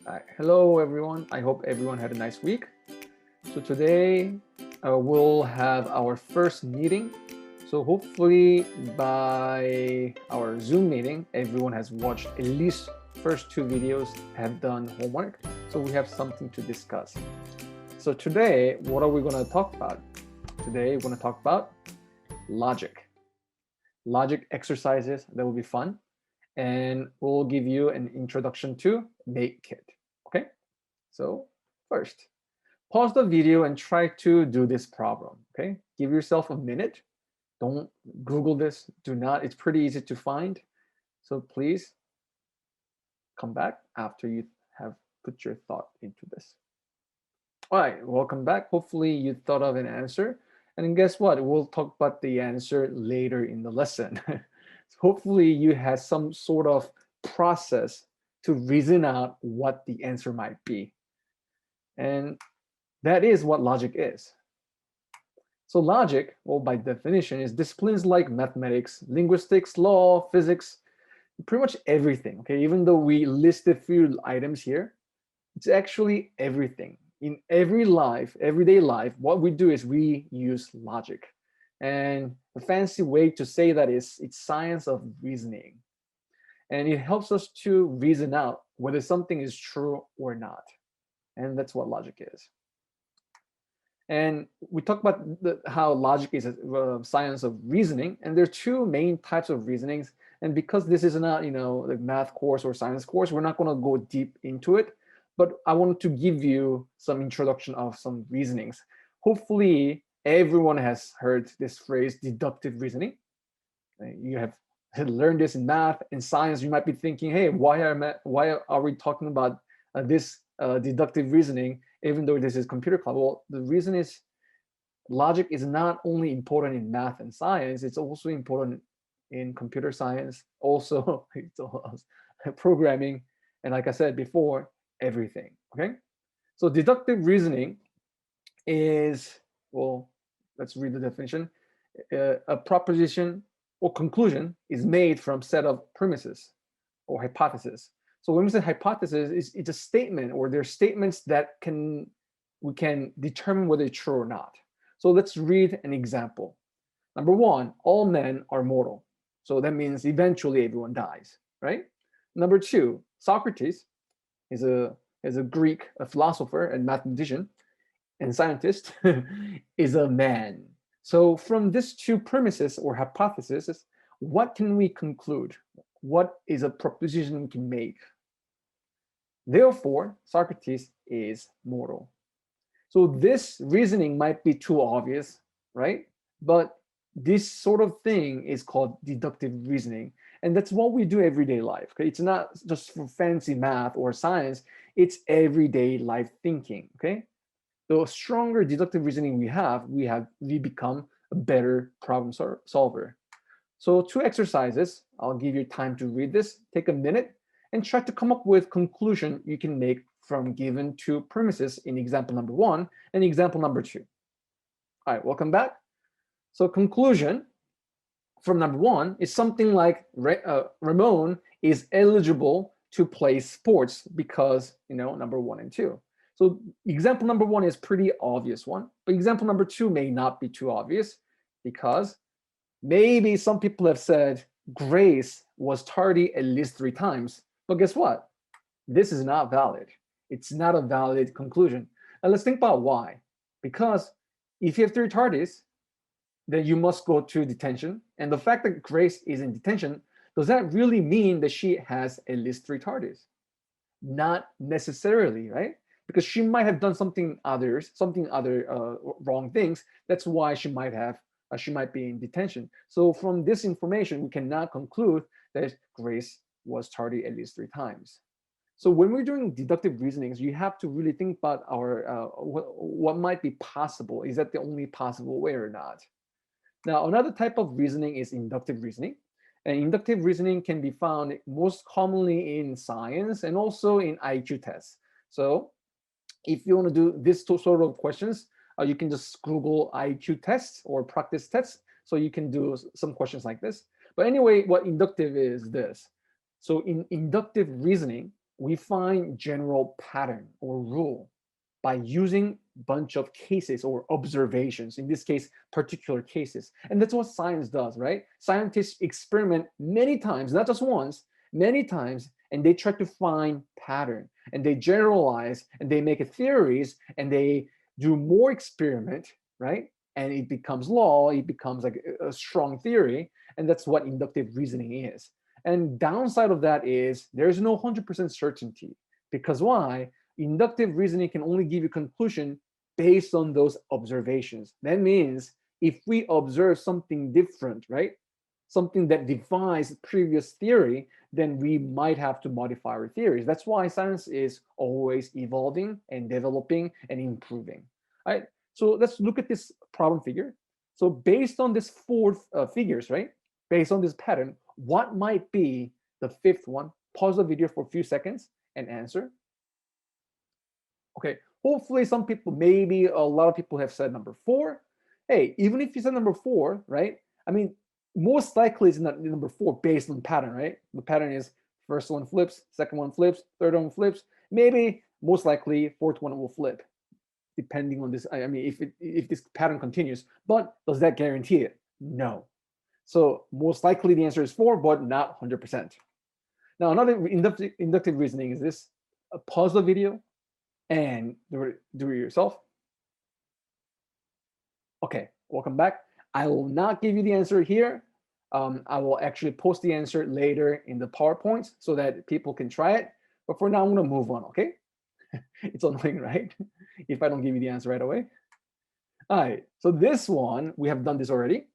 Hello, everyone. I hope everyone had a nice week. So today we'll have our first meeting. So hopefully by our Zoom meeting, everyone has watched at least first two videos, have done homework. So we have something to discuss. So today, what are we going to talk about? Today, we're going to talk about logic. Logic exercises that will be fun. And we'll give you an introduction to MakeKit. Okay? So first, pause the video and try to do this problem. Okay, give yourself a minute. Don't Google this. Do not. It's pretty easy to find. So please come back after you have put your thought into this. All right, welcome back. Hopefully you thought of an answer. And then guess what? We'll talk about the answer later in the lesson. So hopefully you had some sort of process to reason out what the answer might be. And that is what logic is. So logic, well, by definition, is disciplines like mathematics, linguistics, law, physics, pretty much everything. Okay, even though we list a few items here, it's actually everything. In everyday life, what we do is we use logic. And a fancy way to say that is it's science of reasoning. And it helps us to reason out whether something is true or not. And that's what logic is. And we talk about how logic is a science of reasoning, and there are two main types of reasonings. And because this is not, the math course or science course, we're not going to go deep into it. But I wanted to give you some introduction of some reasonings. Hopefully, everyone has heard this phrase, deductive reasoning. You have learned this in math and science. You might be thinking, hey, why are we talking about this deductive reasoning, even though this is computer club? Well, the reason is logic is not only important in math and science, it's also important in computer science, also programming, and like I said before, everything. Okay, so deductive reasoning is, well, let's read the definition. A proposition or conclusion is made from set of premises or hypothesis. So when we say hypothesis, it's a statement, or they're statements that we can determine whether it's true or not. So let's read an example. Number one, all men are mortal. So that means eventually everyone dies, right? Number two, Socrates is a Greek, a philosopher and mathematician and scientist, is a man. So from these two premises or hypotheses, what can we conclude? What is a proposition we can make? Therefore, Socrates is mortal. So this reasoning might be too obvious, right? But this sort of thing is called deductive reasoning. And that's what we do everyday life. Okay? It's not just for fancy math or science, it's everyday life thinking. Okay. The stronger deductive reasoning we become a better problem solver. So two exercises, I'll give you time to read this, take a minute, and try to come up with conclusion you can make from given two premises in example number one and example number two. All right, welcome back. So conclusion from number one is something like Ramon is eligible to play sports because, number one and two. So example number one is pretty obvious one, but example number two may not be too obvious because maybe some people have said Grace was tardy at least 3 times, but guess what? This is not valid. It's not a valid conclusion. Now let's think about why. Because if you have 3 tardies, then you must go to detention. And the fact that Grace is in detention, does that really mean that she has at least 3 tardies? Not necessarily, right? Because she might have done something other wrong things. That's why she might be in detention. So from this information, we cannot conclude that Grace was tardy at least 3 times. So when we're doing deductive reasonings, you have to really think about what might be possible. Is that the only possible way or not? Now, another type of reasoning is inductive reasoning. And inductive reasoning can be found most commonly in science and also in IQ tests. So if you want to do this sort of questions, you can just Google IQ tests or practice tests. So you can do some questions like this. But anyway, what inductive is this? So in inductive reasoning, we find general pattern or rule by using bunch of cases or observations, in this case, particular cases. And that's what science does, right? Scientists experiment many times, not just once, many times, and they try to find pattern, and they generalize, and they make theories, and they do more experiment, right? And it becomes law, it becomes like a strong theory, and that's what inductive reasoning is. And downside of that is there's no 100% certainty. Because why? Inductive reasoning can only give you conclusion based on those observations. That means if we observe something different, right? Something that defies previous theory, then we might have to modify our theories. That's why science is always evolving and developing and improving. All right. So let's look at this problem figure. So based on this four figures, right? Based on this pattern, what might be the fifth one? Pause the video for a few seconds and answer. Okay, hopefully some people, maybe a lot of people have said number 4. Hey, even if you said number 4, right? I mean, most likely it's not number 4 based on pattern, right? The pattern is first one flips, second one flips, third one flips. Maybe most likely fourth one will flip, depending on this. I mean, if this pattern continues, but does that guarantee it? No. So most likely the answer is 4, but not 100%. Now, another inductive reasoning is this: pause the video and do it yourself. Okay, welcome back. I will not give you the answer here. I will actually post the answer later in the PowerPoint so that people can try it. But for now, I'm going to move on, okay? It's annoying, right? If I don't give you the answer right away. All right, so this one, we have done this already.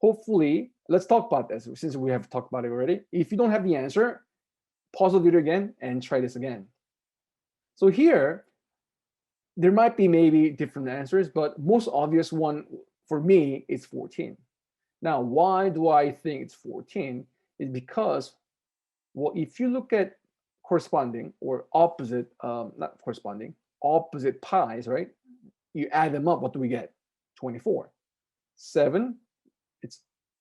Hopefully, let's talk about this since we have talked about it already. If you don't have the answer, pause the video again and try this again. So here, there might be maybe different answers, but most obvious one for me is 14. Now, why do I think it's 14? Is because, well, if you look at corresponding or opposite, not corresponding, opposite pies, right? You add them up, what do we get? 24. 7, its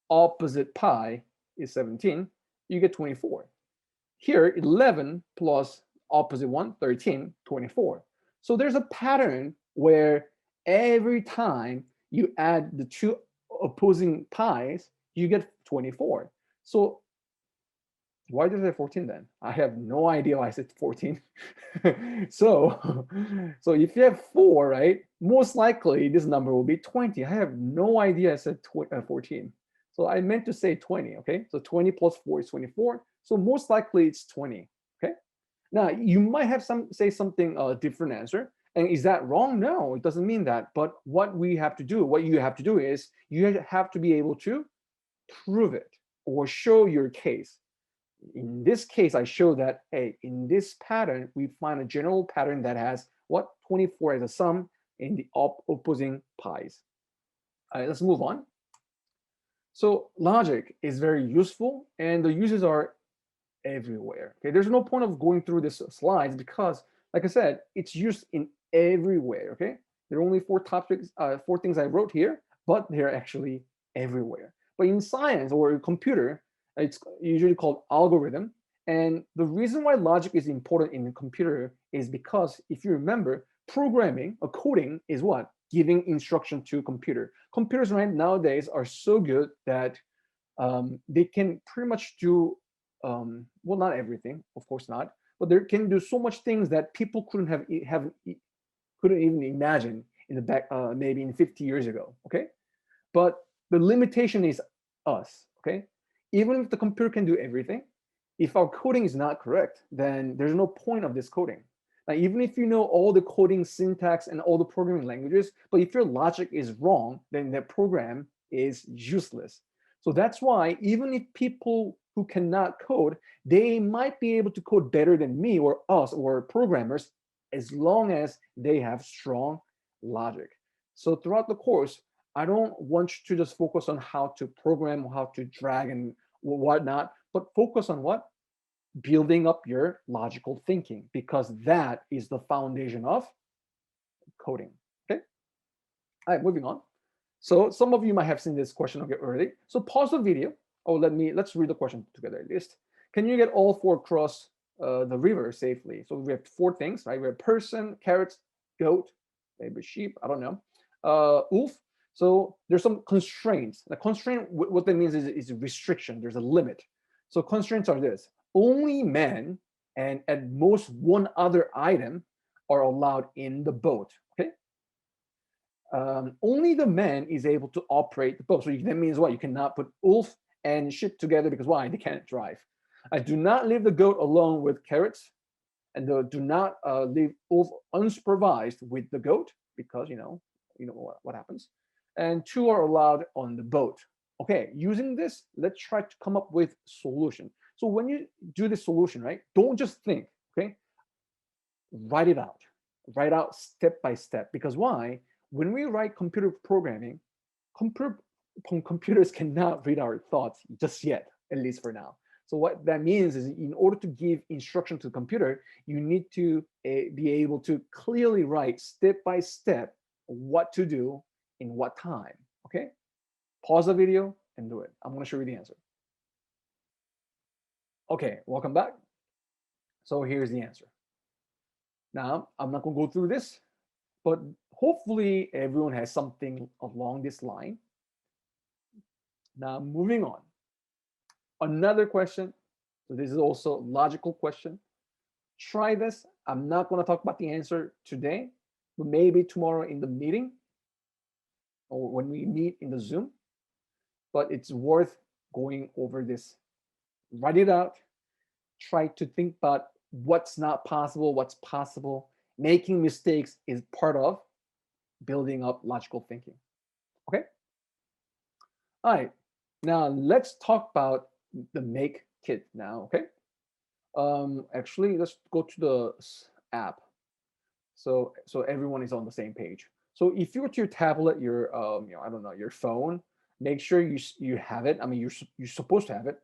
opposite pi is 17, you get 24. Here, 11 plus opposite one, 13, 24. So there's a pattern where every time you add the two opposing pies, you get 24. So why did I say 14 then? I have no idea why I said 14. so if you have 4, right, most likely this number will be 20. I have no idea I said 14. So I meant to say 20, okay? So 20 plus 4 is 24. So most likely it's 20, okay? Now, you might have say something different answer. And is that wrong? No, it doesn't mean that. But what you have to do is you have to be able to prove it or show your case. In this case, I show that, hey, in this pattern, we find a general pattern that has what? 24 as a sum in the opposing pies. All right, let's move on. So logic is very useful, and the uses are everywhere. Okay, there's no point of going through this slides because, like I said, it's used in everywhere. Okay, there are only 4 topics, 4 things I wrote here, but they're actually everywhere. But in science or computer, it's usually called algorithm. And the reason why logic is important in the computer is because if you remember, programming or coding is what? Giving instruction to computer. Computers right nowadays are so good that they can pretty much do, well, not everything, of course not, but they can do so much things that people couldn't even imagine in the back, maybe in 50 years ago. Okay, but the limitation is us. Okay, even if the computer can do everything, if our coding is not correct, then there's no point of this coding. Now, even if you know all the coding syntax and all the programming languages, but if your logic is wrong, then that program is useless. So that's why even if people who cannot code, they might be able to code better than me or us or programmers, as long as they have strong logic. So throughout the course, I don't want you to just focus on how to program, how to drag and whatnot, but focus on what? Building up your logical thinking, because that is the foundation of coding. Okay. All right, moving on. So some of you might have seen this question already. So pause the video. Oh, let's read the question together at least. Can you get all 4 across the river safely. So we have four things, right? We have person, carrots, goat, maybe sheep, I don't know, wolf. So there's some constraints. The constraint, what that means is restriction. There's a limit. So constraints are this: only men and at most one other item are allowed in the boat. Okay. Only the man is able to operate the boat. So that means what? You cannot put wolf and sheep together because why? They can't drive. I do not leave the goat alone with carrots, and do not leave wolf unsupervised with the goat because you know what happens. And two are allowed on the boat. Okay, using this, let's try to come up with solution. So when you do the solution, right, don't just think. Okay, write it out. Write out step by step. Because why? When we write computer programming, computer, computers cannot read our thoughts just yet, at least for now. So what that means is, in order to give instruction to the computer, you need to be able to clearly write step by step what to do in what time. Okay, pause the video and do it. I'm going to show you the answer. Okay, welcome back. So here's the answer. Now, I'm not going to go through this, but hopefully everyone has something along this line. Now, moving on. Another question. So this is also a logical question. Try this. I'm not going to talk about the answer today, but maybe tomorrow in the meeting or when we meet in the Zoom. But it's worth going over this. Write it out. Try to think about what's not possible, what's possible. Making mistakes is part of building up logical thinking. Okay? All right. Now let's talk about the make kit now, okay? Actually, let's go to the app. So everyone is on the same page. So if you go to your tablet, your I don't know, your phone, make sure you have it. I mean, you're supposed to have it.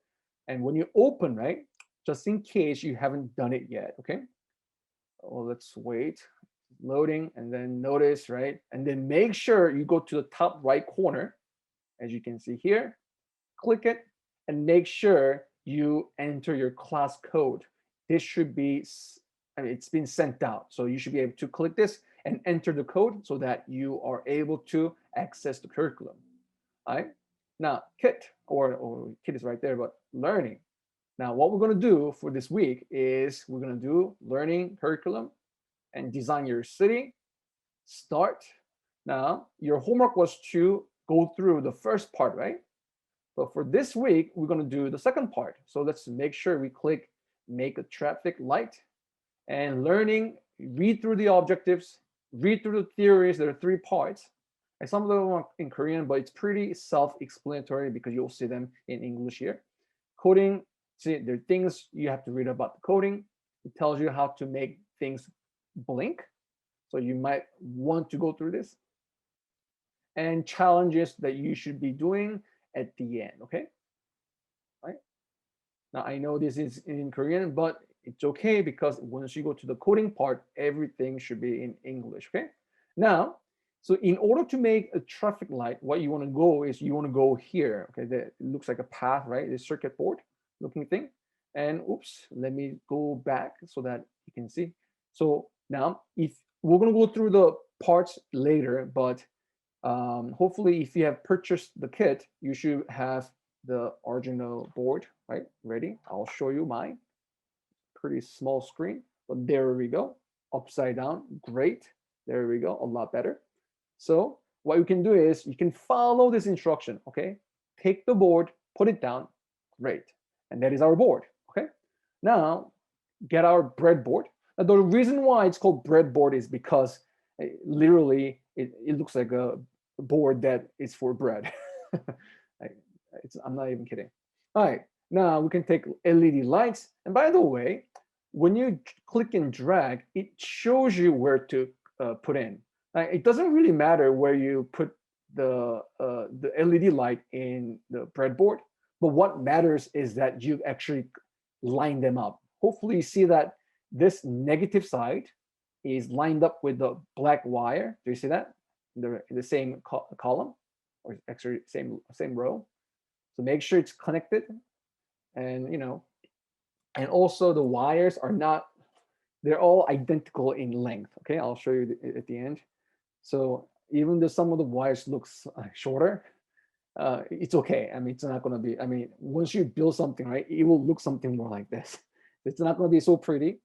And when you open, right, just in case you haven't done it yet, okay? Well, let's wait. Loading, and then notice, right? And then make sure you go to the top right corner, as you can see here, click it, and make sure you enter your class code. This should be, I mean, it's been sent out. So you should be able to click this and enter the code so that you are able to access the curriculum. All right. Now, kit, or kit is right there, but learning. Now, what we're going to do for this week is we're going to do learning curriculum and design your city. Start. Now, your homework was to go through the first part, right? But for this week, we're going to do the second part. So let's make sure we click make a traffic light and learning, read through the objectives, read through the theories. There are three parts. And some of them are in Korean, but it's pretty self-explanatory because you'll see them in English here. Coding, see, there are things you have to read about the coding. It tells you how to make things blink. So you might want to go through this. And challenges that you should be doing at the end, okay? Right? Now, I know this is in Korean, but it's okay because once you go to the coding part, everything should be in English, okay? Now, so in order to make a traffic light, what you want to go is you want to go here, okay? It looks like a path, right? The circuit board looking thing. And oops, let me go back so that you can see. So now, if we're going to go through the parts later, but hopefully if you have purchased the kit, you should have the Arduino board, right? Ready? I'll show you mine. Pretty small screen, but there we go. Upside down, great. There we go, a lot better. So what you can do is you can follow this instruction, okay? Take the board, put it down, great. And that is our board, okay? Now, get our breadboard. Now, the reason why it's called breadboard is because literally it looks like a board that is for bread. I'm not even kidding. All right, now we can take LED lights. And by the way, when you click and drag, it shows you where to put in. It doesn't really matter where you put the LED light in the breadboard, but what matters is that you actually line them up. Hopefully you see that this negative side is lined up with the black wire. Do you see that? In the same column, or actually same row. So make sure it's connected, and And also the wires are not, they're all identical in length. Okay, I'll show you at the end. So even though some of the wires looks shorter, it's okay. I mean, it's not going to be, I mean, once you build something, right, it will look something more like this. It's not going to be so pretty.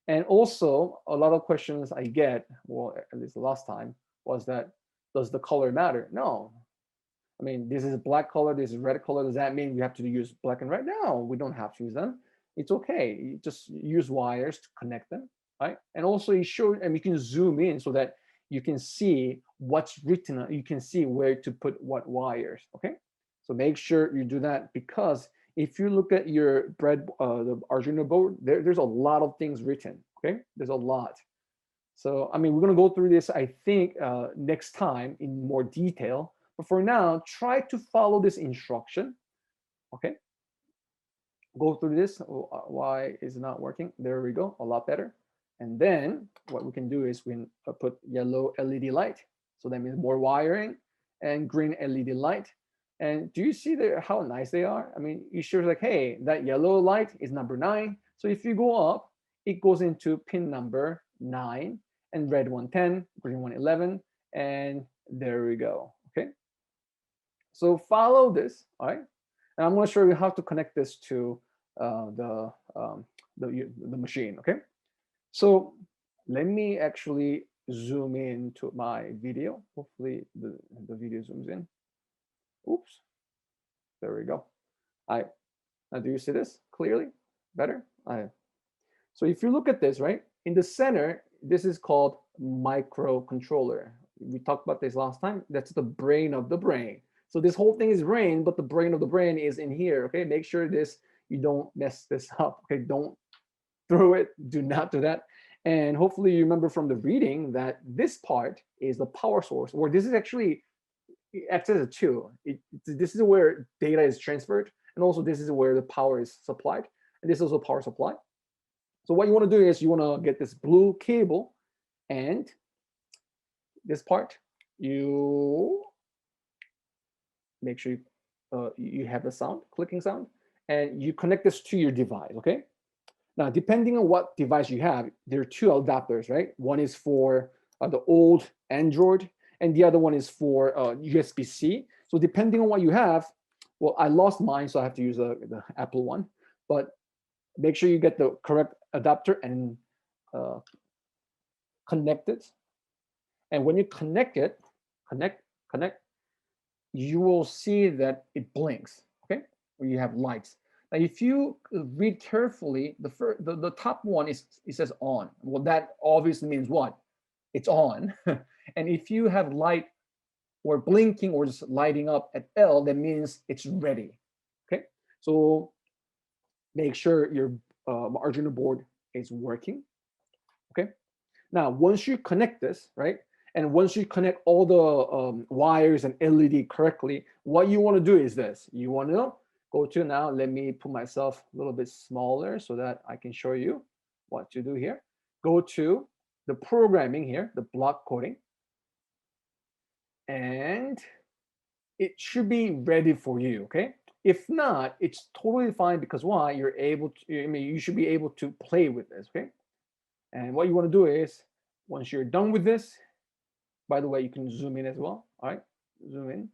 And also, a lot of questions I get, well, at least the last time, was that, does the color matter? No. I mean, this is black color, this is red color. Does that mean we have to use black and red? No, we don't have to use them. It's okay. You just use wires to connect them, right? And also, you show, and you can zoom in so that you can see what's written. You can see where to put what wires. Okay, so make sure you do that, because if you look at your the Arduino board, there's a lot of things written. Okay, there's a lot. So I mean, we're gonna go through this, I think, next time in more detail. But for now, try to follow this instruction. Okay, go through this. Why is it not working? There we go, a lot better. And then what we can do is we can put yellow LED light. So that means more wiring, and green LED light. And do you see how nice they are? I mean, you sure like, hey, that yellow light is number 9. So if you go up, it goes into pin number 9, and red one 10, green one 11, and there we go. Okay. So follow this, all right? And I'm going to show you how to connect this to the machine, okay? So let me actually zoom in to my video. Hopefully the video zooms in. Oops, there we go. Now do you see this clearly? Better? So if you look at this, right, in the center, this is called microcontroller. We talked about this last time. That's the brain of the brain. So this whole thing is brain, but the brain of the brain is in here. Okay, make sure you don't mess this up. Okay, don't throw it. Do not do that. And hopefully you remember from the reading that this part is the power source, or this is actually acts as a two. This is where data is transferred, and also this is where the power is supplied, and this is also power supply. So what you want to do is you want to get this blue cable, and this part, you make sure you have the sound, clicking sound, and you connect this to your device, okay? Now, depending on what device you have, there are 2 adapters, right? One is for the old Android, and the other one is for USB-C. So depending on what you have, well, I lost mine, so I have to use the Apple one, but make sure you get the correct adapter and connect it. And when you connect it, connect, you will see that it blinks, okay? Or you have lights. Now, if you read carefully, the top one it says on. Well, that obviously means what? It's on. And if you have light or blinking or just lighting up at L, that means it's ready, okay? So make sure your Arduino board is working, okay? Now, once you connect this, right, and once you connect all the wires and LED correctly, what you want to do is this. You want to go to, now let me put myself a little bit smaller so that I can show you what to do here. Go to the programming here, the block coding, and it should be ready for you, okay? If not, it's totally fine, because why? You're able to, I mean, you should be able to play with this, okay? And what you want to do is, once you're done with this, by the way, you can zoom in as well, all right? Zoom in.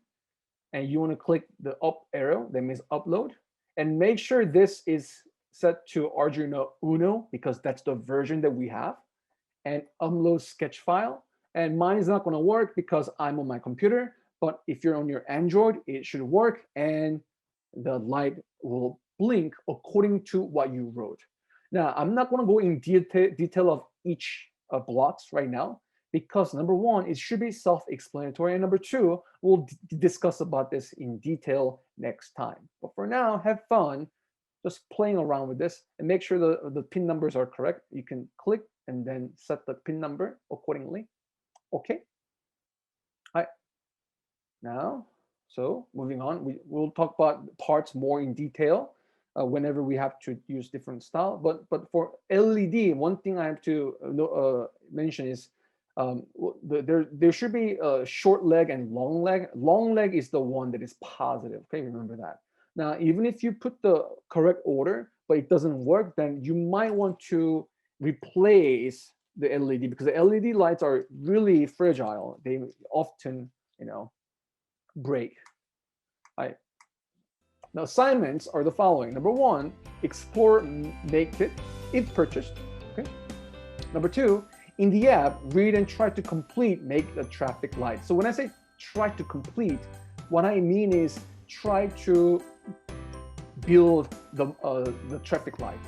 And you want to click the up arrow, that means upload. And make sure this is set to Arduino Uno, because that's the version that we have. And upload sketch file. And mine is not going to work because I'm on my computer, but if you're on your Android, it should work, and the light will blink according to what you wrote. Now, I'm not going to go in detail of each blocks right now, because number 1, it should be self-explanatory, and number 2, we'll discuss about this in detail next time. But for now, have fun just playing around with this, and make sure the pin numbers are correct. You can click and then set the pin number accordingly. Okay. All right. Now, so moving on, we'll talk about parts more in detail whenever we have to use different style. But for LED, one thing I have to mention is there should be a short leg and long leg. Long leg is the one that is positive. Okay, remember that. Now, even if you put the correct order, but it doesn't work, then you might want to replace the LED, because the LED lights are really fragile. They often, break. Right. Now, assignments are the following. Number one, explore make kit if purchased. Okay. Number two, in the app, read and try to complete make a traffic light. So when I say try to complete, what I mean is try to build the traffic light.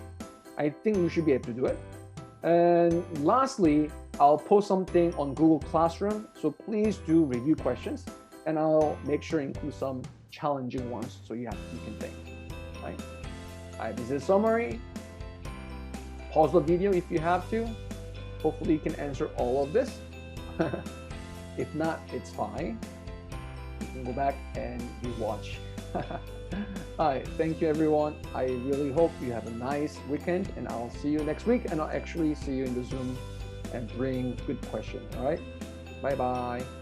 I think you should be able to do it. And lastly, I'll post something on Google Classroom, so please do review questions, and I'll make sure to include some challenging ones so you can think. Right? All right, this is a summary. Pause the video if you have to. Hopefully you can answer all of this. If not, it's fine. You can go back and rewatch. All right, thank you everyone. I really hope you have a nice weekend, and I'll see you next week, and I'll actually see you in the Zoom and bring good questions. All right, bye-bye.